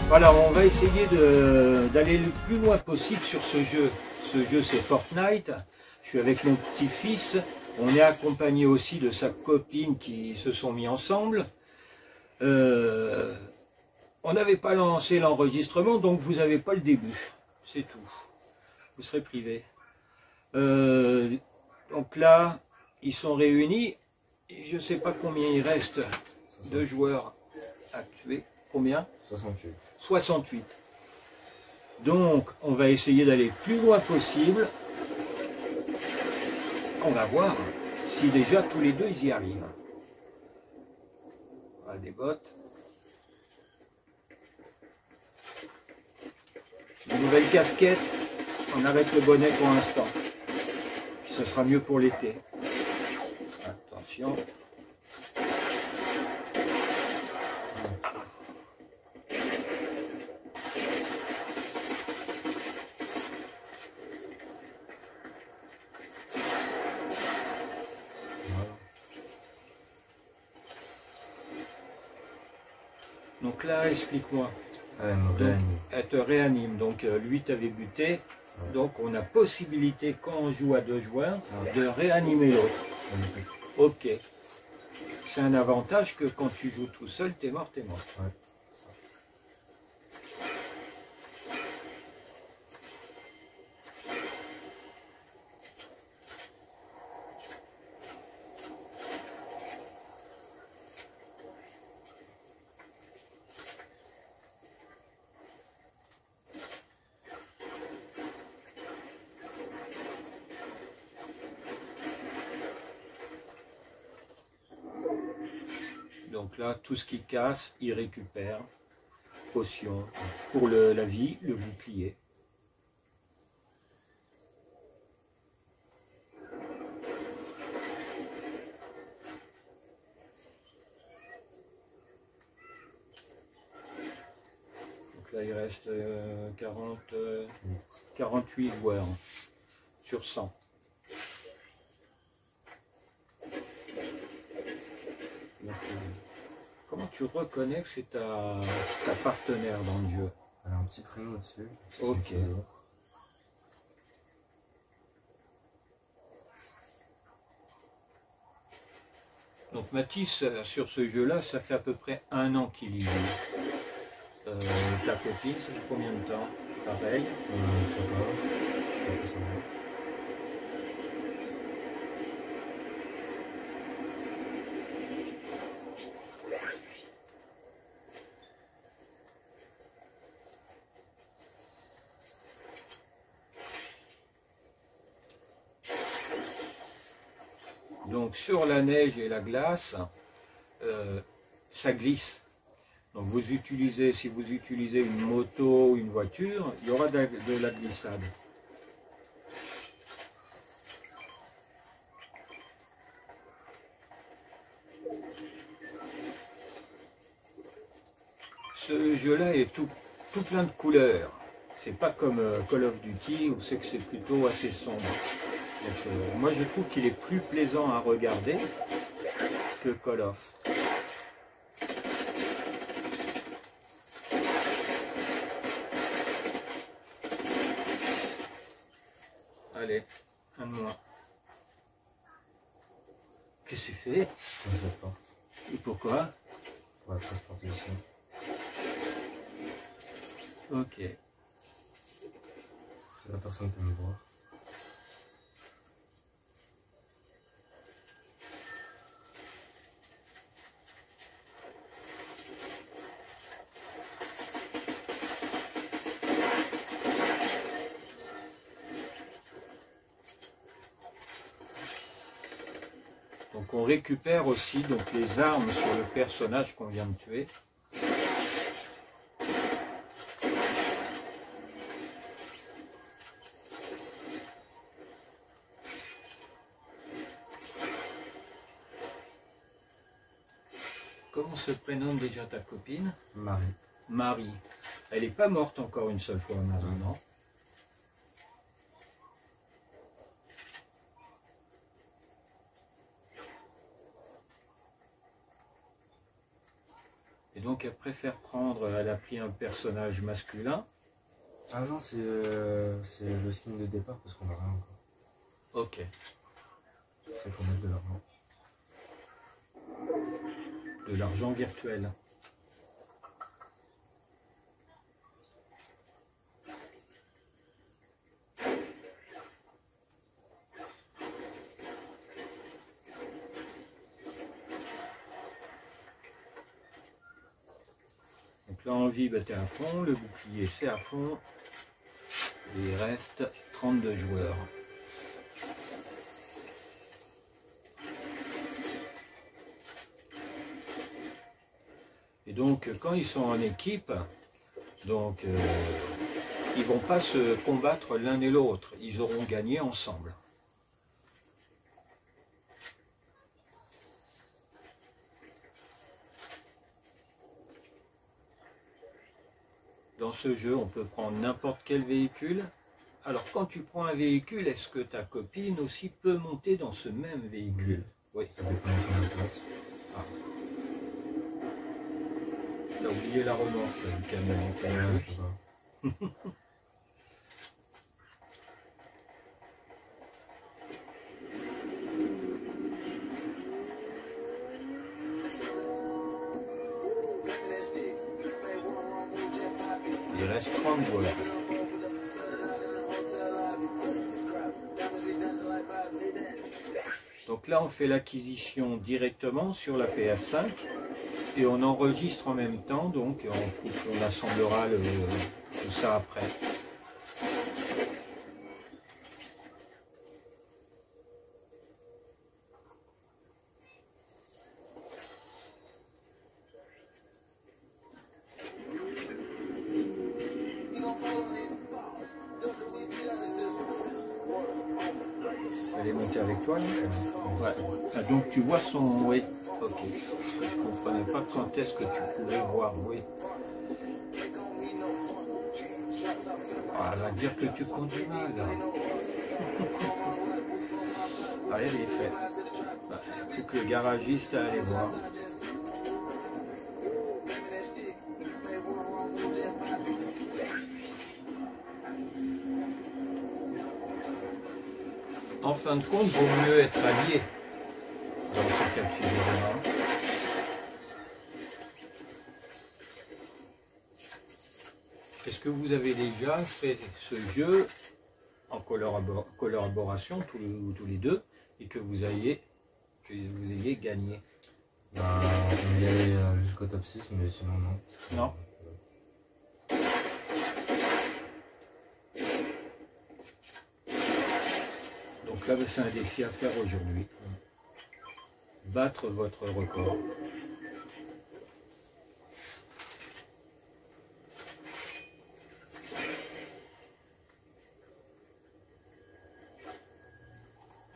Voilà, on va essayer d'aller le plus loin possible sur ce jeu. Ce jeu, c'est Fortnite. Je suis avec mon petit-fils. On est accompagné aussi de sa copine qui se sont mis ensemble. On n'avait pas lancé l'enregistrement, donc vous n'avez pas le début. C'est tout. Vous serez privé. Donc là, ils sont réunis. Je ne sais pas combien il reste de joueurs à tuer. Combien? 68. 68. Donc, on va essayer d'aller le plus loin possible. On va voir si déjà tous les deux ils y arrivent. Voilà, des bottes. Une nouvelle casquette. On arrête le bonnet pour l'instant. Puis ce sera mieux pour l'été. Attention. Donc là, explique-moi. Elle te réanime. Donc lui t'avait buté. Ouais. Donc on a possibilité, quand on joue à 2 joueurs, de réanimer l'autre. Ok. C'est un avantage que quand tu joues tout seul, t'es mort, t'es mort. Ouais. Donc là, tout ce qui casse, il récupère. Potion pour la vie, le bouclier. Donc là, il reste 48 joueurs sur 100. Donc, comment tu reconnais que c'est ta partenaire dans le jeu? Elle a un petit prénom dessus. Ok. Donc Mathis, sur ce jeu-là, ça fait à peu près 1 an qu'il y joue. Ta copine, ça fait combien de temps? Pareil. Je sais pas que ça va. Donc sur la neige et la glace, ça glisse. Donc vous utilisez, si vous utilisez une moto ou une voiture, il y aura de la glissade. Ce jeu-là est tout plein de couleurs. C'est pas comme Call of Duty où c'est que c'est plutôt assez sombre. Donc, moi je trouve qu'il est plus plaisant à regarder que Call of. Allez, un de moins. Qu'est-ce que tu fais? Et pourquoi? Pour la transportation. Ok. La personne peut me voir. Donc on récupère aussi donc, les armes sur le personnage qu'on vient de tuer. Comment se prénomme déjà ta copine? Marie. Marie. Elle n'est pas morte encore une seule fois, Marie, non? Et donc elle préfère prendre, elle a pris un personnage masculin. Ah non, c'est le skin de départ parce qu'on n'a rien encore. Ok. C'est qu'on met de l'argent. De l'argent virtuel. Donc là en vie, tu es à fond, le bouclier c'est à fond. Et il reste 32 joueurs. Et donc quand ils sont en équipe, donc ils vont pas se combattre l'un et l'autre, ils auront gagné ensemble. Dans ce jeu, on peut prendre n'importe quel véhicule. Alors quand tu prends un véhicule, est-ce que ta copine aussi peut monter dans ce même véhicule? Oui. Ça dépend de la place. Ah. T'as oublié la remorque du camion. Il reste 30 joueurs. Donc là, on fait l'acquisition directement sur la PS5 et on enregistre en même temps, donc on assemblera tout ça après. Elle est montée avec toi là? Ouais. Ah, donc tu vois son... Oui, ok. Je ne comprenais pas quand est-ce que tu pouvais voir, oui. Ah, elle va dire que tu conduis mal. Allez, elle est faite. Il faut que le garagiste aille voir. En fin de compte, il vaut mieux être allié dans ce cas de figure-là. Est-ce que vous avez déjà fait ce jeu en collaboration tous les deux et que vous ayez gagné? On y allait jusqu'au top 6, mais sinon non. Non. Donc là, c'est un défi à faire aujourd'hui. Battre votre record.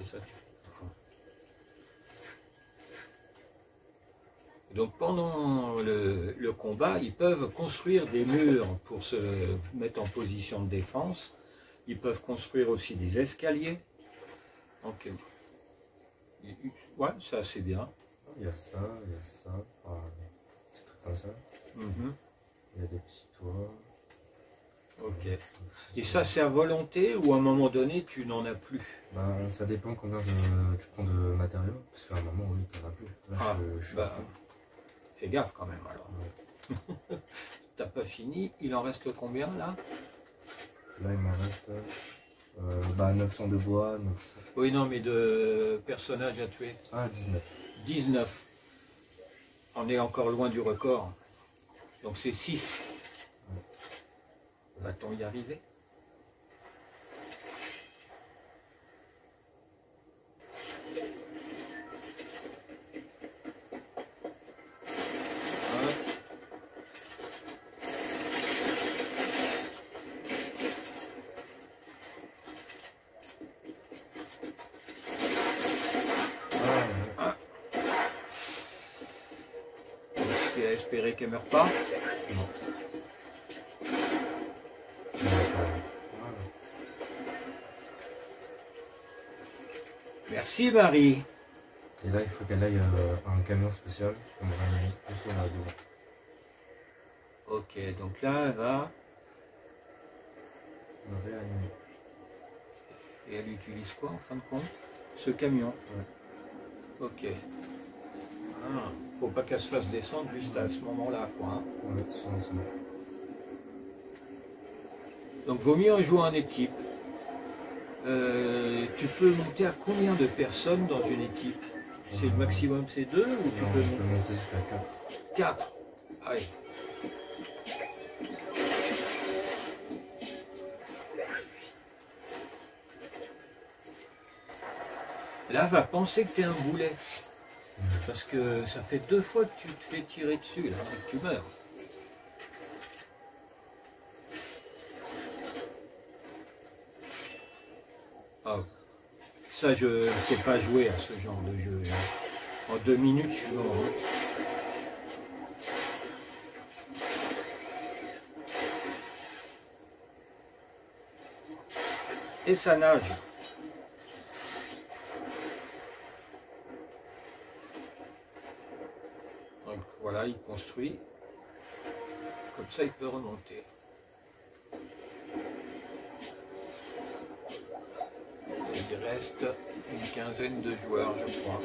Et ça, donc pendant le combat, ils peuvent construire des murs pour se mettre en position de défense. Ils peuvent construire aussi des escaliers. Donc, ouais, ça c'est bien. Il y a ça, des trucs comme ça. Il y a des petits toits. Ok. Et ça c'est à volonté ou à un moment donné tu n'en as plus? Ben, ça dépend combien tu prends de matériaux, parce qu'à un moment oui, tu n'en as plus. Là, je suis fais gaffe quand même alors. Ouais. T'as pas fini, il en reste combien là? Là il m'en reste 900 de bois, 900. Oui non mais de personnages à tuer. Ah 19. 19. On est encore loin du record. Donc c'est 6. Ouais. Va-t-on y arriver? Espérer qu'elle ne meure pas. Non. Merci Marie. Et là il faut qu'elle aille à un camion spécial pour me ramener juste là devant. Ok, donc là, elle va réanimer. Et elle utilise quoi en fin de compte? Ce camion. Ouais. Ok. Ah, faut pas qu'elle se fasse descendre juste à ce moment-là, quoi. Hein. Ouais, c'est bon. Donc vaut mieux en jouer en équipe. Tu peux monter à combien de personnes dans une équipe? C'est le maximum, c'est 2 ou tu peux monter jusqu'à 4? 4. Allez. Là, va penser que tu es un boulet. Parce que ça fait 2 fois que tu te fais tirer dessus, là, et que tu meurs. Oh. Ça, je ne sais pas jouer à ce genre de jeu. Là. En 2 minutes, je suis mort. Et ça nage. Donc voilà, il construit. Comme ça, il peut remonter. Et il reste une quinzaine de joueurs, je crois.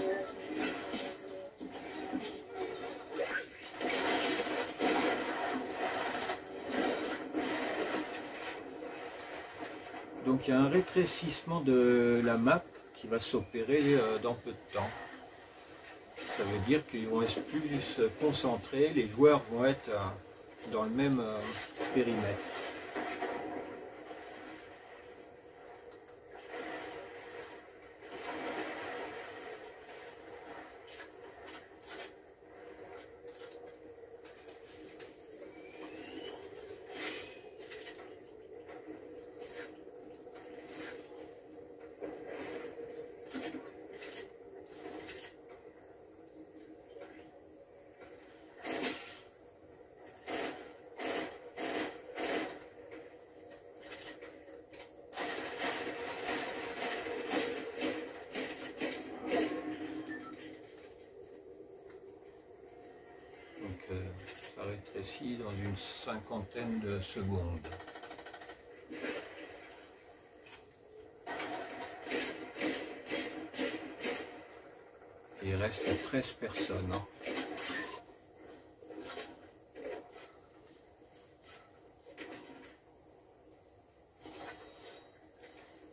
Donc il y a un rétrécissement de la map qui va s'opérer dans peu de temps. Ça veut dire qu'ils vont être plus concentrés, les joueurs vont être dans le même périmètre. Ça rétrécit dans une cinquantaine de secondes. Il reste 13 personnes.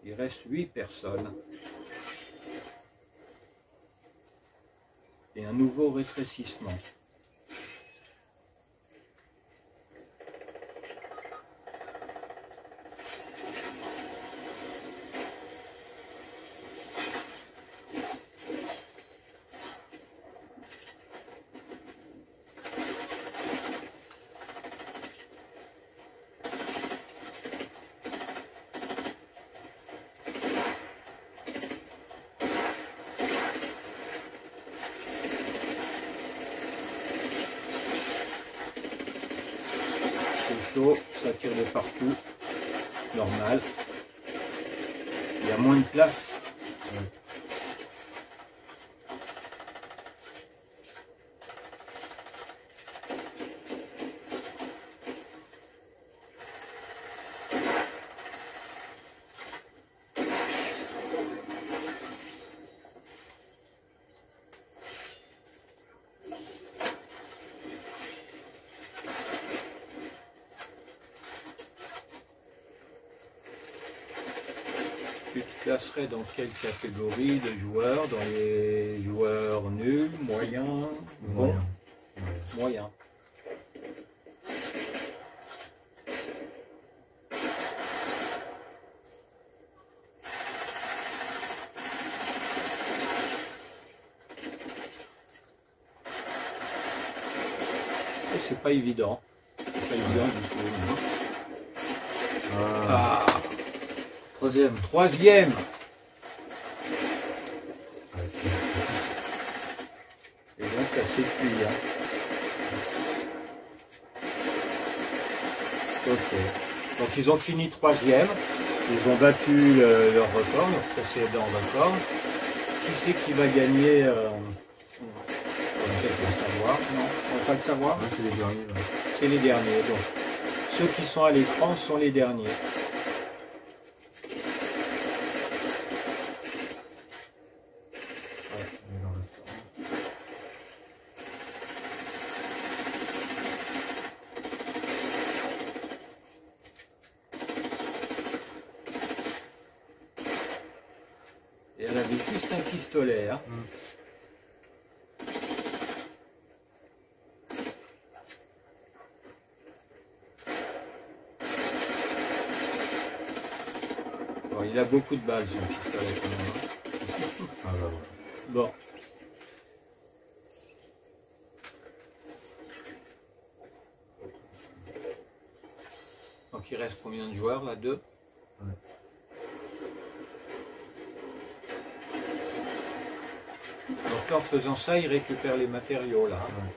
Il reste 8 personnes. Et un nouveau rétrécissement. Ça tire de partout, normal. Il y a moins de place. Tu te classerais dans quelle catégorie de joueurs? Dans les joueurs nuls, moyens, bons? Moyen. Et c'est pas évident. C'est pas évident du tout. Ah. Troisième. Et donc ça s'épuise. Hein. Ok. Donc ils ont fini troisième. Ils ont battu leur record, leur précédent record. Qui c'est qui va gagner on va savoir. savoir. Non, on va pas le savoir. Ouais, c'est les derniers. Ouais. C'est les derniers. Donc, ceux qui sont à l'écran sont les derniers. Et elle avait juste un pistolet. Hein. Bon, il a beaucoup de balles son pistolet quand même. Hein. Ah bah ouais. Bon. Donc il reste combien de joueurs là? 2? Ouais. Donc là, en faisant ça, il récupère les matériaux là. Ouais.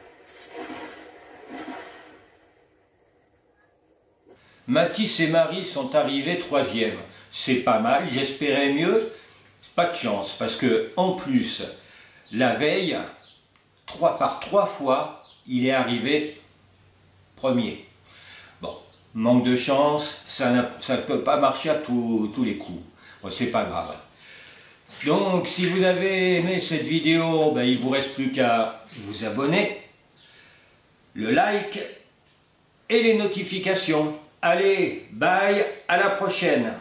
Mathis et Marie sont arrivés 3e. C'est pas mal, j'espérais mieux. Pas de chance, parce que en plus, la veille, par 3 fois, il est arrivé 1er. Bon, manque de chance, ça ne peut pas marcher à tous les coups. Bon, c'est pas grave. Donc, si vous avez aimé cette vidéo, ben, il ne vous reste plus qu'à vous abonner, le like et les notifications. Allez, bye, à la prochaine.